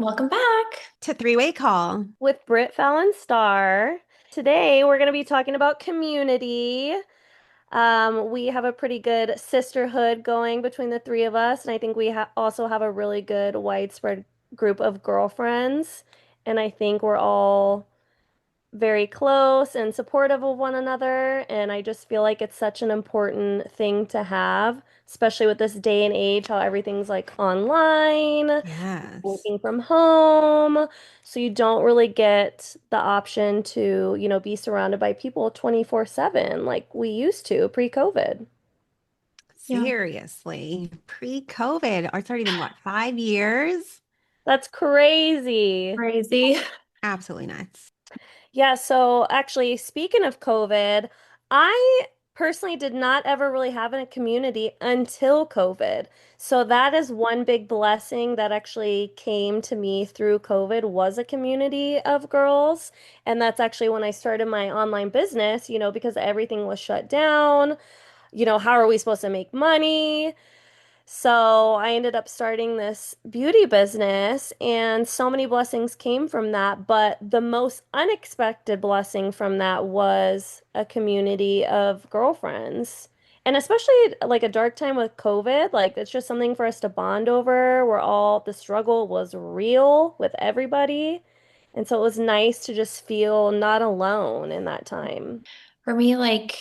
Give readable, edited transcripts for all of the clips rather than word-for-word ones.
Welcome back. To three-way call. With Britt Fallon Starr. Today, we're going to be talking about community. We have a pretty good sisterhood going between the three of us, and I think we also have a really good widespread group of girlfriends. And I think we're all very close and supportive of one another. And I just feel like it's such an important thing to have, especially with this day and age, how everything's like online, Yes. working from home. So you don't really get the option to, be surrounded by people 24/7 like we used to pre-COVID. Yeah. Seriously. Pre-COVID. Or it's already been what, 5 years? That's crazy. Crazy. Absolutely nuts. Yeah, so actually, speaking of COVID, I personally did not ever really have a community until COVID. So that is one big blessing that actually came to me through COVID was a community of girls. And that's actually when I started my online business, because everything was shut down. How are we supposed to make money? So I ended up starting this beauty business, and so many blessings came from that. But the most unexpected blessing from that was a community of girlfriends. And especially like a dark time with COVID, like it's just something for us to bond over. The struggle was real with everybody. And so it was nice to just feel not alone in that time. For me, like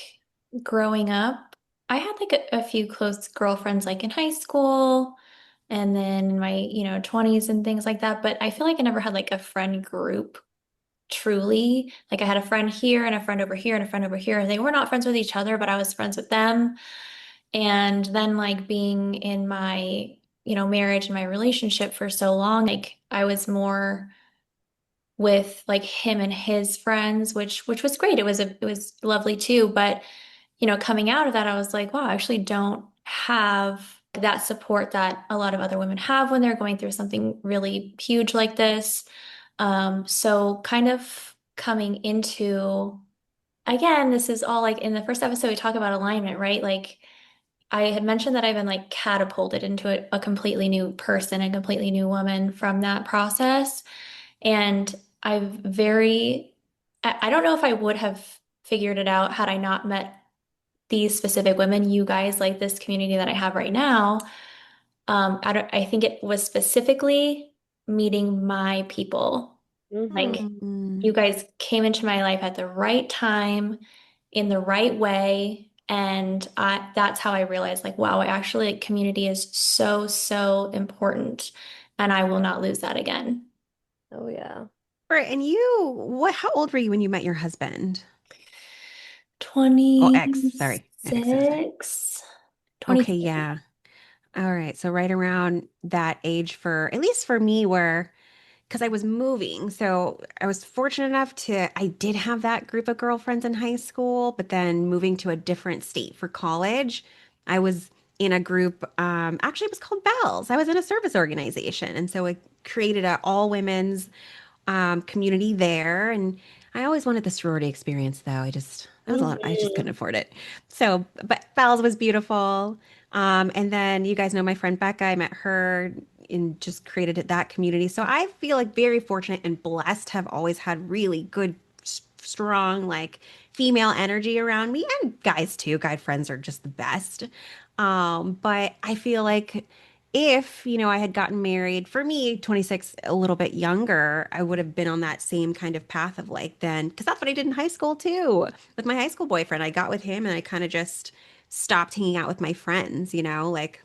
growing up, I had like a few close girlfriends like in high school and then in my, 20s and things like that. But I feel like I never had like a friend group truly. Like I had a friend here and a friend over here and a friend over here. They were not friends with each other, but I was friends with them. And then like being in my, marriage and my relationship for so long, like I was more with like him and his friends, which was great. It was lovely too. But coming out of that, I was like, wow, I actually don't have that support that a lot of other women have when they're going through something really huge like this. So kind of coming into again, this is all like in the first episode we talk about alignment, right? Like I had mentioned that I've been like catapulted into a completely new person, a completely new woman from that process. And I've very, I don't know if I would have figured it out had I not met these specific women, you guys, like this community that I have right now. I think it was specifically meeting my people. Like Hmm. Mm. you guys came into my life at the right time, in the right way. And that's how I realized, like, wow, I actually, like, community is so, so important. And I will not lose that again. Oh, yeah. Right. And how old were you when you met your husband? Oh, ex. Sorry. Ex. So sorry. 26, Okay. 26. Yeah. All right. So right around that age at least for me, where because I was moving. So I was fortunate enough I did have that group of girlfriends in high school, but then moving to a different state for college, I was in a group, actually it was called Bells. I was in a service organization. And so it created a all women's community there. And I always wanted the sorority experience though. That was a lot. I just couldn't Hmm. afford it. So, but Bells was beautiful. And then you guys know my friend Becca. I met her and just created that community. So I feel like very fortunate and blessed to have always had really good, strong, like female energy around me and guys too. Guy friends are just the best. But I feel like if, I had gotten married, for me, 26, a little bit younger, I would have been on that same kind of path of like then, because that's what I did in high school too. With my high school boyfriend, I got with him and I kind of just stopped hanging out with my friends, like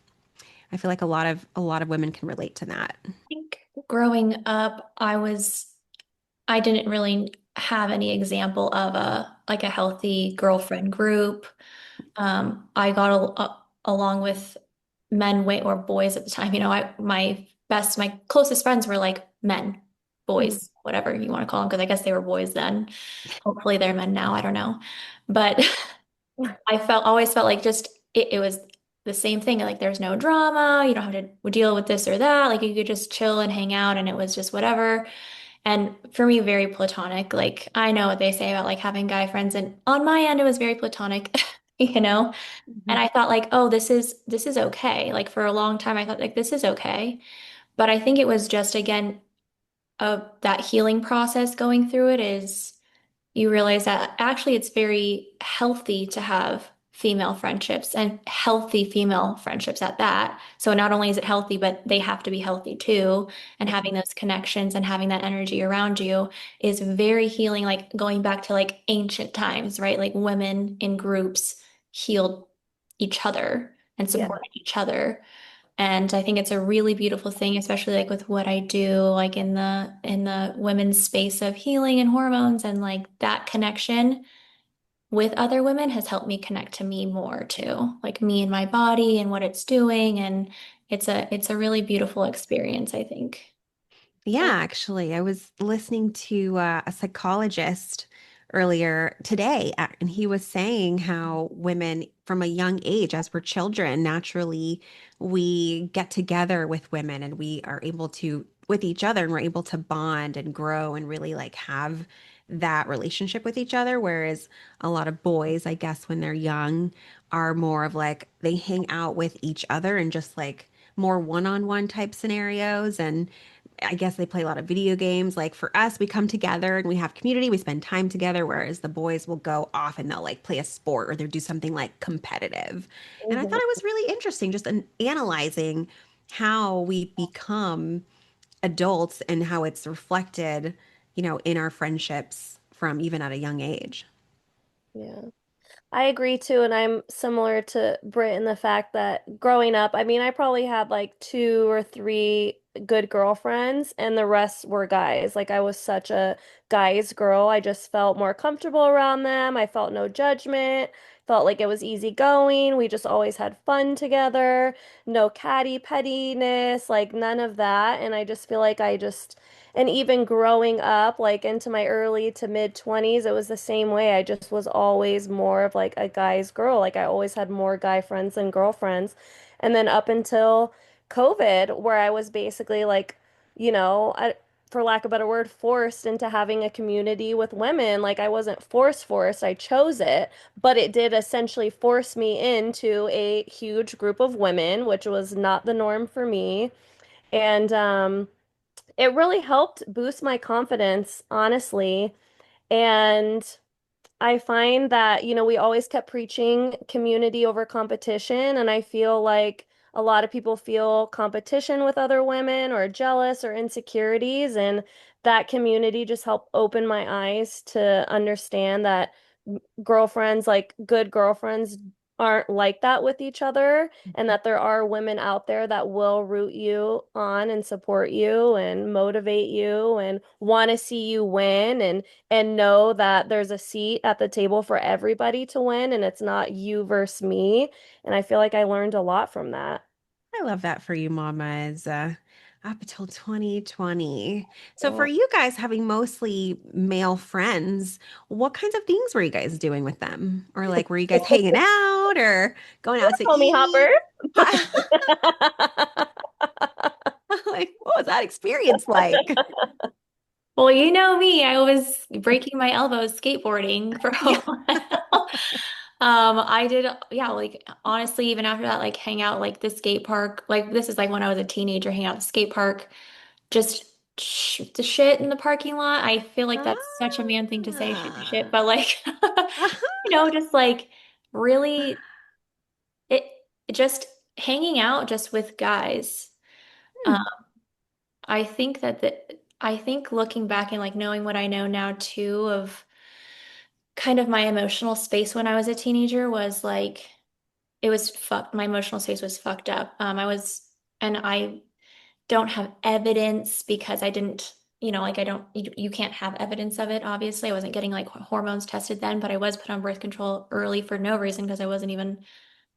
I feel like a lot of women can relate to that. Think growing up, I didn't really have any example of like a healthy girlfriend group. I got along with men way or boys at the time. My closest friends were like men, Mm. boys, whatever you want to call them, because I guess they were boys then. Hopefully they're men now. I don't know. But always felt like just it was the same thing. Like there's no drama. You don't have to deal with this or that. Like you could just chill and hang out and it was just whatever. And for me, very platonic. Like I know what they say about like having guy friends, and on my end, it was very platonic, you know? And Mhm. I thought like, oh, this is okay. Like for a long time, I thought like this is okay. But I think it was just again that healing process going through it is you realize that actually it's very healthy to have female friendships and healthy female friendships at that. So not only is it healthy, but they have to be healthy too. And having those connections and having that energy around you is very healing, like going back to like ancient times, right? Like women in groups healed each other and Yeah. supported each other. And I think it's a really beautiful thing, especially like with what I do, like in the women's space of healing and hormones and like that connection with other women has helped me connect to me more too, like me and my body and what it's doing. And it's a really beautiful experience, I think. Yeah, actually, I was listening to a psychologist earlier today, and he was saying how women from a young age, as we're children, naturally we get together with women and we are able to, with each other, and we're able to bond and grow and really like have that relationship with each other. Whereas a lot of boys, I guess, when they're young, are more of like they hang out with each other and just like more one-on-one type scenarios. And I guess they play a lot of video games. Like for us, we come together and we have community, we spend time together, whereas the boys will go off and they'll like play a sport or they'll do something like competitive. And I thought Mhm. it was really interesting just analyzing how we become adults and how it's reflected, in our friendships from even at a young age. Yeah. I agree too, and I'm similar to Britt in the fact that growing up, I mean, I probably had like two or three good girlfriends, and the rest were guys. Like, I was such a guy's girl. I just felt more comfortable around them. I felt no judgment, felt like it was easy going. We just always had fun together, no catty pettiness, like none of that. And I just feel like and even growing up, like into my early to mid 20s, it was the same way. I just was always more of like a guy's girl. Like I always had more guy friends than girlfriends. And then up until COVID, where I was basically like, for lack of a better word, forced into having a community with women. Like I wasn't forced, I chose it, but it did essentially force me into a huge group of women, which was not the norm for me. And it really helped boost my confidence, honestly. And I find that, we always kept preaching community over competition. And I feel like a lot of people feel competition with other women or jealous or insecurities. And that community just helped open my eyes to understand that girlfriends, like good girlfriends, aren't like that with each other, and that there are women out there that will root you on and support you and motivate you and want to see you win and know that there's a seat at the table for everybody to win and it's not you versus me. And I feel like I learned a lot from that. I love that for you, mamas. Up until 2020. So for Yeah. you guys having mostly male friends, what kinds of things were you guys doing with them? Or like were you guys hanging out or going out to Homie eat? Hopper. Like, what was that experience like? Well, you know me, I was breaking my elbows skateboarding for a Yeah. while. I did, yeah, like honestly, even after that, like hang out like the skate park. Like this is like when I was a teenager, hang out at the skate park, just shoot the shit in the parking lot. I feel like that's such a man thing to say, shoot the shit, but Ah. like, just like really it just hanging out just with guys. Hmm. Um, I think looking back and like knowing what I know now too of kind of my emotional space when I was a teenager was like it was fucked. My emotional space was fucked up. And I don't have evidence because I didn't, like I don't, you can't have evidence of it. Obviously, I wasn't getting like hormones tested then, but I was put on birth control early for no reason because I wasn't even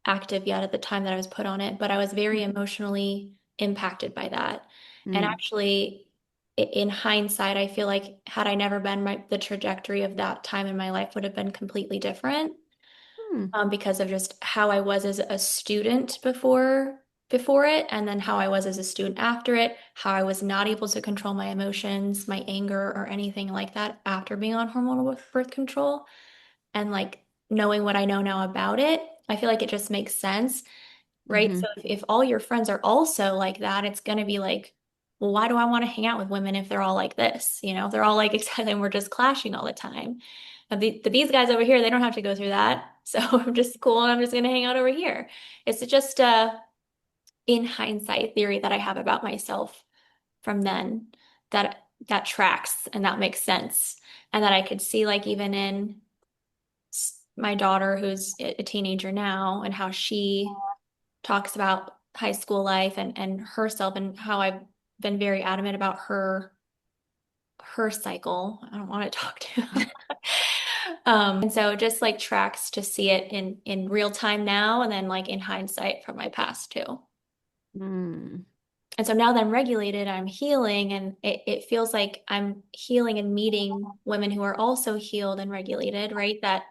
active yet at the time that I was put on it. But I was very emotionally impacted by that. And Hmm. actually, in hindsight, I feel like had I never been the trajectory of that time in my life would have been completely different Hmm. because of just how I was as a student before it, and then how I was as a student after it, how I was not able to control my emotions, my anger, or anything like that after being on hormonal birth control, and like knowing what I know now about it, I feel like it just makes sense, right? Hmm. So if all your friends are also like that, it's gonna be like well, why do I want to hang out with women if they're all like this? You know, they're all like exactly, and we're just clashing all the time. But these guys over here, they don't have to go through that. So I'm just cool and I'm just going to hang out over here. It's just in hindsight theory that I have about myself from then that tracks and that makes sense. And that I could see like even in my daughter who's a teenager now and how she talks about high school life and herself and how I've been very adamant about her cycle. I don't want to talk to and so it just like tracks to see it in real time now and then like in hindsight from my past too. Mm. And so now that I'm regulated, I'm healing and it feels like I'm healing and meeting women who are also healed and regulated, right? That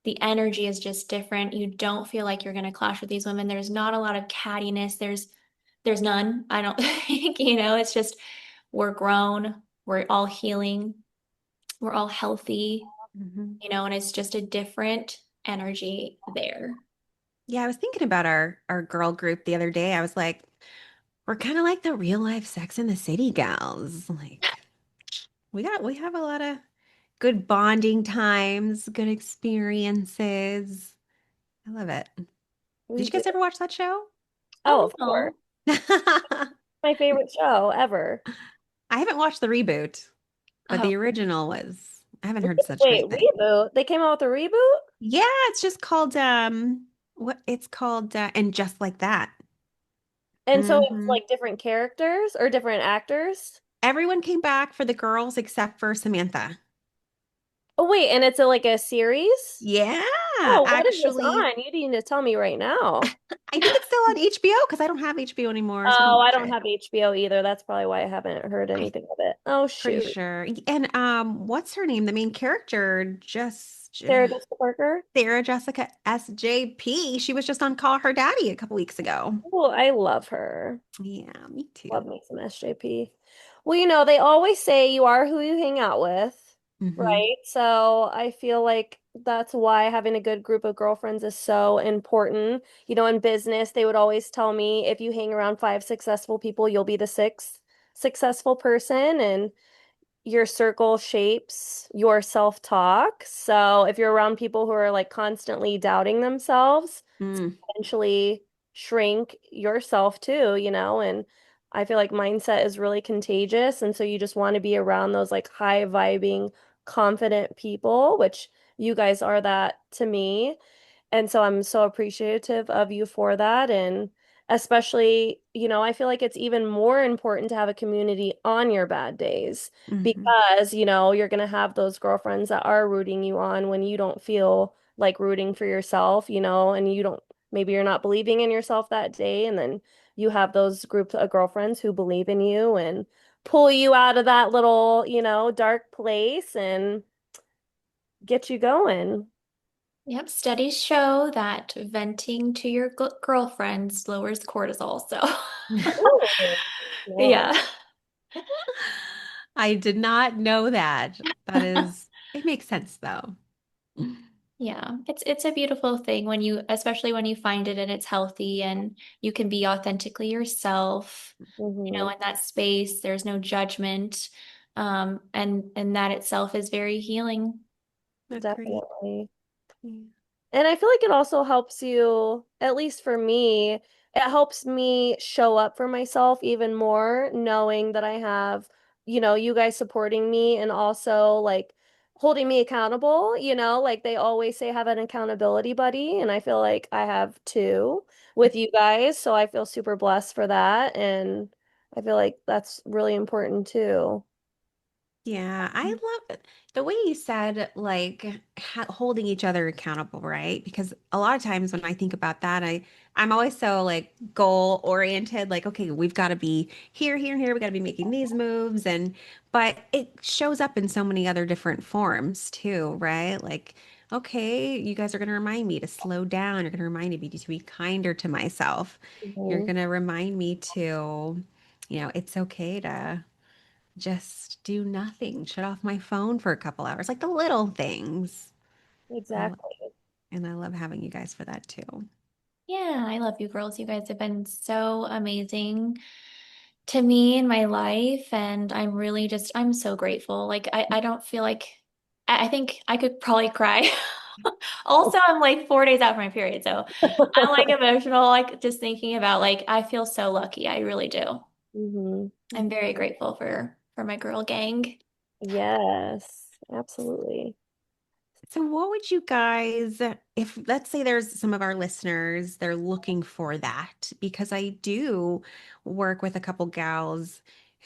the energy is just different. You don't feel like you're going to clash with these women. There's not a lot of cattiness. There's none. I don't think, it's just we're grown, we're all healing, we're all healthy, Mhm. and it's just a different energy there. Yeah, I was thinking about our girl group the other day. I was like, we're kind of like the real life Sex in the City gals. Like we have a lot of good bonding times, good experiences. I love it. Did We you do. guys ever watch that show? Oh, Oh of course. no. I My favorite show ever. haven't watched the reboot, but Oh, the original was, I haven't heard such Wait, great things. reboot? They came out with a reboot? Yeah, it's just called what it's called and just like that. And so it's Hmm. like different characters or different actors? Everyone came back for the girls except for Samantha. Oh, wait, and it's like a series? Yeah, Oh, what is this actually, on? You need to tell me right now. I think it's still on HBO because I don't have HBO anymore, so I don't Oh, I watch don't it. have HBO either. That's probably why I haven't heard I'm anything of it. Oh, pretty shoot. sure. And what's her name? The main character, just Sarah Jessica Parker? Sarah Jessica SJP. She was just on Call Her Daddy a couple weeks ago. Oh, I love her. Yeah, me Love too. me some SJP. Well, they always say you are who you hang out with, Hmm. right? So I feel like that's why having a good group of girlfriends is so important. In business, they would always tell me if you hang around five successful people, you'll be the sixth successful person. And your circle shapes your self-talk. So if you're around people who are like constantly doubting themselves, Mm. eventually shrink yourself too, and I feel like mindset is really contagious. And so you just want to be around those like high vibing, confident people, which you guys are that to me. And so I'm so appreciative of you for that. And especially, I feel like it's even more important to have a community on your bad days Hmm. because, you're going to have those girlfriends that are rooting you on when you don't feel like rooting for yourself, and maybe you're not believing in yourself that day. And then you have those groups of girlfriends who believe in you and pull you out of that little, dark place and get you going. yep. Studies show that venting to your girlfriends lowers cortisol. So, Ooh, yeah. no. I did not know that. That is, it makes sense though. Yeah, it's a beautiful thing when especially when you find it and it's healthy and you can be authentically yourself, Mhm. in that space. There's no judgment. And that itself is very healing. Agree. Definitely. Yeah. And I feel like it also helps you, at least for me, it helps me show up for myself even more, knowing that I have, you guys supporting me and also like holding me accountable, like they always say have an accountability buddy, and I feel like I have two with you guys, so I feel super blessed for that, and I feel like that's really important too. Yeah, I love it. The way you said, like holding each other accountable, right? Because a lot of times when I think about that, I'm always so like goal oriented, like, okay, we've got to be here, here, and here. We got to be making these moves, and but it shows up in so many other different forms too, right? Like, okay, you guys are going to remind me to slow down. You're going to remind me to be kinder to myself. You're Mhm. going to remind me to, it's okay to just do nothing, shut off my phone for a couple hours, like the little things. I lo- Exactly. and I love having you guys for that too. Yeah, I love you girls. You guys have been so amazing. to me in my life. And I'm really just, I'm so grateful. Like, I don't feel like, I think I could probably cry. Also, I'm like 4 days out from my period. So I'm like emotional, like just thinking about like, I feel so lucky. I really do. Hmm. I'm very grateful for my girl gang. Yes, absolutely. So, what would you guys, if let's say there's some of our listeners, they're looking for that, because I do work with a couple gals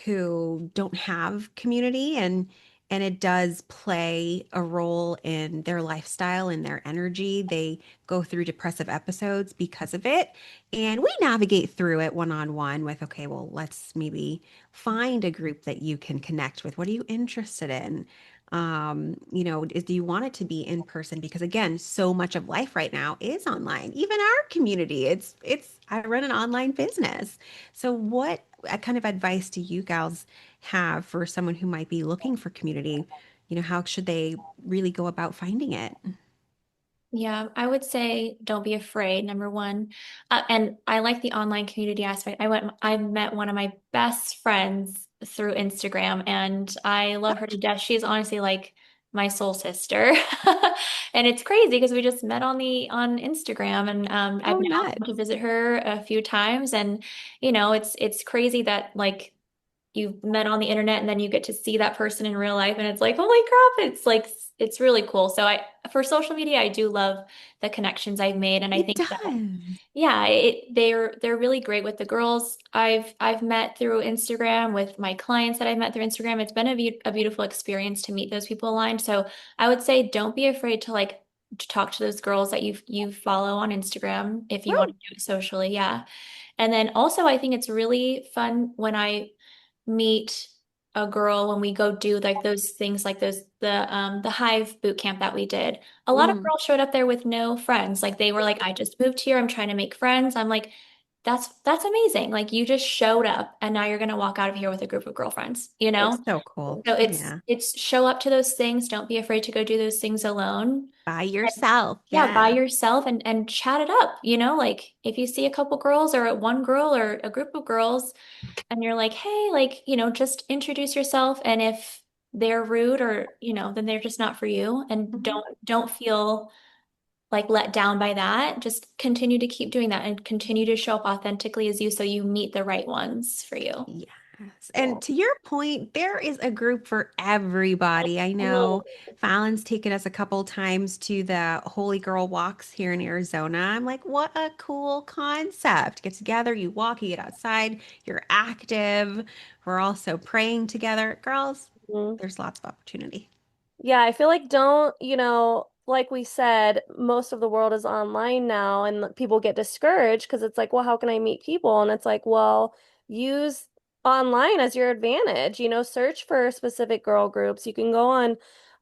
who don't have community, and it does play a role in their lifestyle and their energy. They go through depressive episodes because of it. And we navigate through it one on one with, okay, well, let's maybe find a group that you can connect with. What are you interested in? Do you want it to be in person? Because again, so much of life right now is online. Even our community, it's I run an online business. So what kind of advice do you gals have for someone who might be looking for community? How should they really go about finding it? Yeah, I would say don't be afraid, number one. And I like the online community aspect. I met one of my best friends through Instagram, and I love her to death. She's honestly like my soul sister. And it's crazy because we just met on Instagram, and I've Oh, now nut. come to visit her a few times. And it's crazy that like you've met on the internet and then you get to see that person in real life and it's like, holy crap, it's like it's really cool. So I for social media, I do love the connections I've made and I It think that does. yeah, they're really great with the girls I've met through Instagram with my clients that I've met through Instagram. It's been a beautiful experience to meet those people aligned. So I would say don't be afraid to like to talk to those girls that you follow on Instagram if you want Woo. to do it socially. Yeah. And then also I think it's really fun when I meet a girl when we go do like those things like those the Hive boot camp that we did. A lot of Mhm. girls showed up there with no friends. Like they were like, I just moved here. I'm trying to make friends. I'm like, that's amazing. Like you just showed up and now you're gonna walk out of here with a group of girlfriends, you It's know? so cool. So Yeah. it's show up to those things. Don't be afraid to go do those things alone. By yourself. Yeah, by Yeah. yourself and chat it up, like if you see a couple girls or one girl or a group of girls and you're like, hey, like, just introduce yourself. And if they're rude or, then they're just not for you. And Mhm. don't feel like let down by that. Just continue to keep doing that and continue to show up authentically as you so you meet the right ones for you. Yes. And to your point, there is a group for everybody. I know Fallon's taken us a couple times to the Holy Girl walks here in Arizona. I'm like, what a cool concept. Get together, you walk, you get outside, you're active. We're also praying together. Girls, Mhm. there's lots of opportunity. Yeah, I feel like don't, like we said, most of the world is online now, and people get discouraged because it's like, well, how can I meet people? And it's like, well, use online as your advantage. Search for specific girl groups. You can go on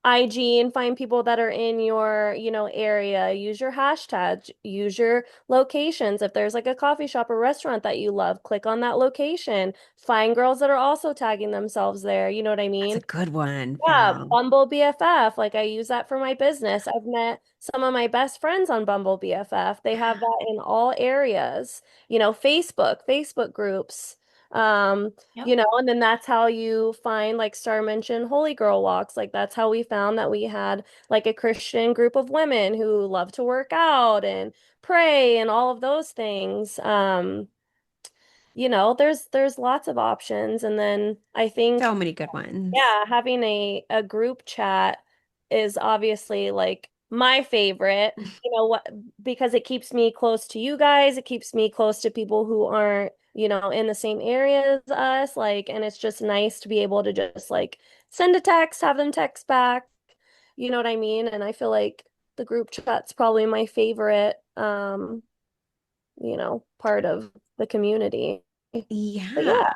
IG and find people that are in your, area. Use your hashtags, use your locations. If there's like a coffee shop or restaurant that you love, click on that location. Find girls that are also tagging themselves there. You know what I That's a mean? good one, Yeah, Val. Bumble BFF. Like I use that for my business. I've met some of my best friends on Bumble BFF. They have that in all areas. Facebook groups. Yep. And then that's how you find like Star mentioned Holy Girl walks. Like that's how we found that we had like a Christian group of women who love to work out and pray and all of those things. There's lots of options. And then I think So many good ones. yeah, having a group chat is obviously like my favorite. You know what? Because it keeps me close to you guys. It keeps me close to people who aren't, in the same area as us. Like, and it's just nice to be able to just like send a text, have them text back. You know what I mean? And I feel like the group chat's probably my favorite, part of the community. But Yeah. yeah,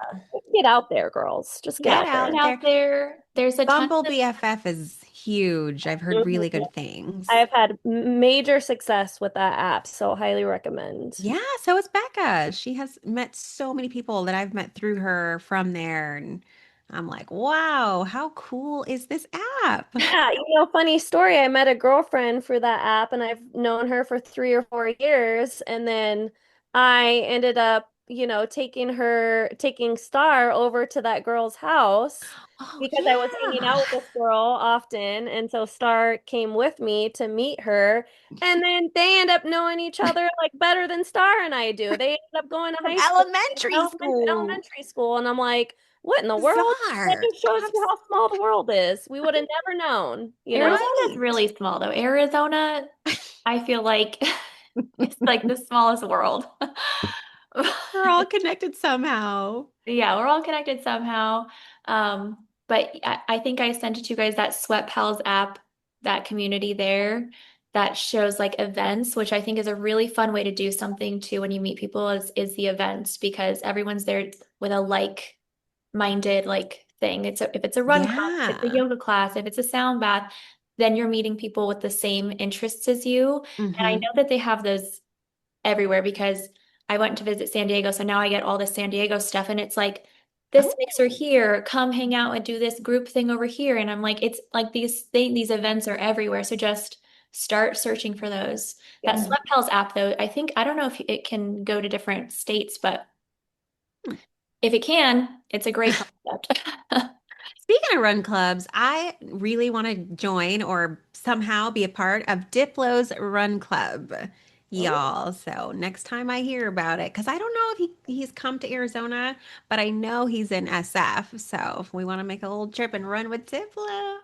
get out there, girls. Just get Get out Get there. out there. out there. There's a ton Bumble of BFF is huge. I've heard really Mhm. good things. I've had major success with that app, so highly recommend. Yeah, so is Becca. She has met so many people that I've met through her from there. And I'm like, wow, how cool is this app? Yeah, funny story. I met a girlfriend for that app, and I've known her for 3 or 4 years. And then I ended up taking Star over to that girl's house Oh, because I was hanging out with this girl often. And so Star came with me to meet her. And then they end up knowing each other like better than Star and I do. They ended up going to from high school, elementary school. elementary school. And I'm like, what in the world? That Bizarre. just shows you how small the world is. We would have never known, you know? Arizona is Right. really small though. Arizona, I feel like it's like the smallest world. We're all connected somehow. Yeah, we're all connected somehow. But I think I sent it to you guys that Sweat Pals app, that community there that shows like events, which I think is a really fun way to do something too when you meet people is the events because everyone's there with a like-minded like thing. If it's a run club, if it's a Yeah. yoga class, if it's a sound bath, then you're meeting people with the same interests as you. And I Hmm. know that they have those everywhere because I went to visit San Diego. So now I get all this San Diego stuff and it's like this Oh, mixer here, come hang out and do this group thing over here. And I'm like, it's like these events are everywhere. So just start searching for those. That Yeah. Sweat Pals app though, I don't know if it can go to different states, but if it can, it's a great concept. speaking of run clubs, I really want to join or somehow be a part of Diplo's Run Club, Oh, y'all. So next time I hear about it, because I don't know if he's come to Arizona, but I know he's in SF. So if we want to make a little trip and run with Diplo, I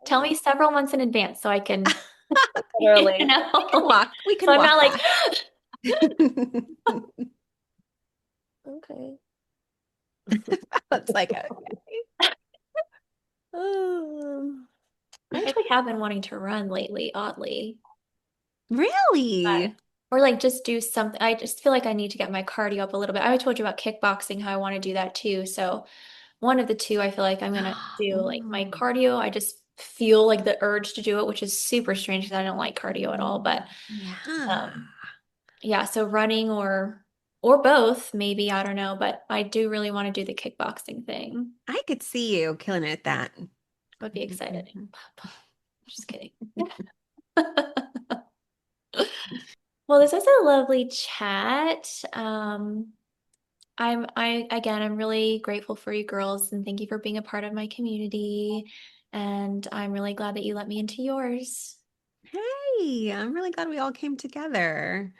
Tell me several months in advance so I can, literally. we can know. walk. We So can I'm not walk like, back. Okay. It's like, okay. Um, I actually have been wanting to run lately, oddly. But, Really? or like just do something. I just feel like I need to get my cardio up a little bit. I told you about kickboxing, how I want to do that too. So one of the two, I feel like I'm gonna do like my Ooh, cardio. I just feel like the urge to do it, which is super strange because I don't like cardio at all. But yeah. um, yeah, so running or both, maybe, I don't know. But I do really want to do the kickboxing thing. I could see you killing it at that. Would be exciting. Just kidding. Well, this was a lovely chat. I'm really grateful for you girls and thank you for being a part of my community. And I'm really glad that you let me into yours. Hey, I'm really glad we all came together.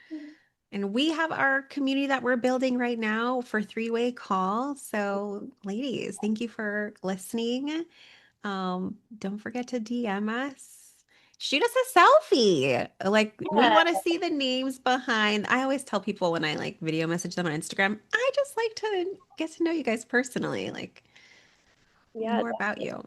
And we have our community that we're building right now for three-way call. So, ladies, thank you for listening. Don't forget to DM us. Shoot us a selfie. Like, we Yeah, want to see the names behind. I always tell people when I like video message them on Instagram, I just like to get to know you guys personally, like yeah. more about you.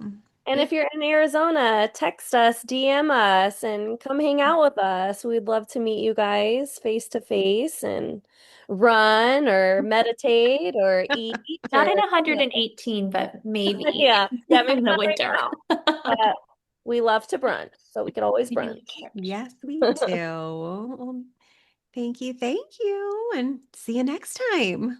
And Yeah. if you're in Arizona, text us, DM us, and come hang out with us. We'd love to meet you guys face to face and run or meditate or eat not in or 118, but maybe yeah, yeah, maybe in the not right winter. now. But we love to brunch, so we could always Maybe in brunch. the winter. Yes, we do. Well, thank you. Thank you. And see you next time.